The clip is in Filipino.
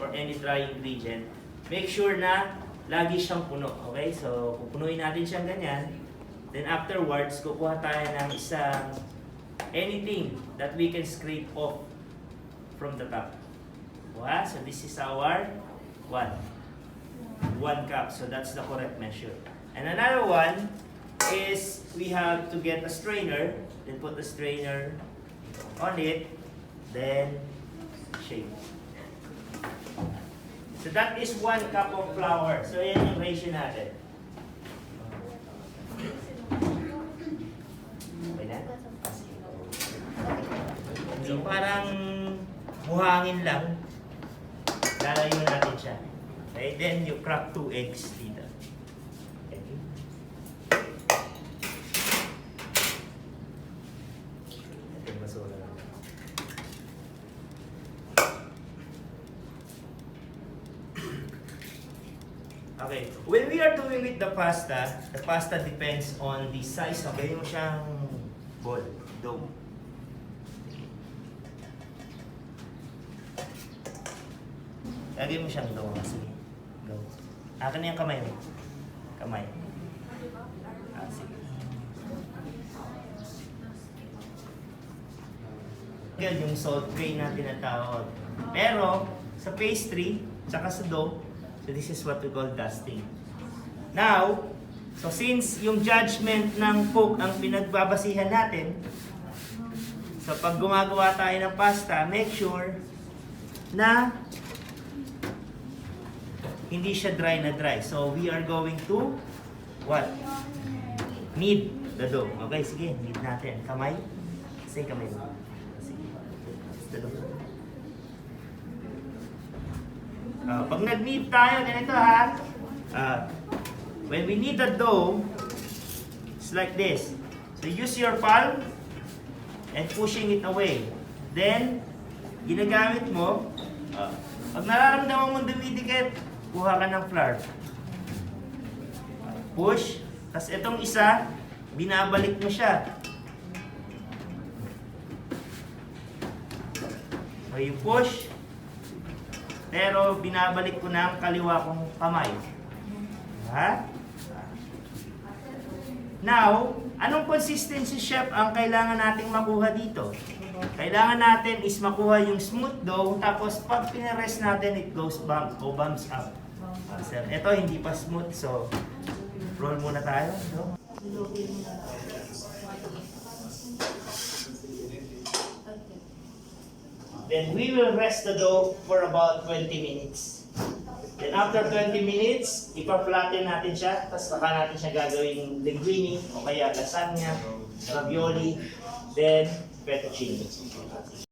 or any dry ingredient, make sure na lagi siyang puno. Okay? So, pupunuin natin siyang ganyan. Then afterwards, kukuha tayo ng isang anything that we can scrape off from the top. Wow? So this is our 1 cup. So that's the correct measure. And another one is we have to get a strainer. Then put the strainer on it. Then shake. So that is 1 cup of flour. So yan yung ratio natin. Okay na? So parang buhangin lang. Lalayo natin siya. Okay, then you crack 2 eggs dito. Okay. Ito yung basura lang. Okay, when we are doing with the pasta depends on the size. Okay, mo siyang ball, dough. Lagyan mo siyang dough. Sige, go. Akin na yung kamay mo. Kamay. Sige. Yan yung salt grain na tinatawag. Pero, sa pastry, tsaka sa dough, so this is what we call dusting. Now, so since yung judgment ng cook ang pinagbabasihan natin, so pag gumagawa tayo ng pasta, make sure na hindi siya dry na dry. So we are going to what? Knead the dough. Okay, sige, knead natin. Kamay. Say kamay mo. Sige. The dough. Pag nag-knead tayo, ganito ha. When we knead the dough, it's like this. So use your palm and pushing it away. Then, ginagamit mo, pag nararamdaman mong dumidikit, kuha ka ng flour. Push. Tapos itong isa, binabalik mo siya. So you push. Pero binabalik ko ng kaliwa kong kamay. Ha? Now, anong consistency, chef, ang kailangan nating makuha dito? Kailangan natin is makuha yung smooth dough, tapos pag pinarest natin, it goes bump o bumps up. Sir, ito hindi pa smooth, so roll muna tayo. No? Then we will rest the dough for about 20 minutes. Then after 20 minutes, ipa-flatten natin siya, tapos baka natin siya gagawing linguine o kaya lasagna, ravioli, then fettuccine.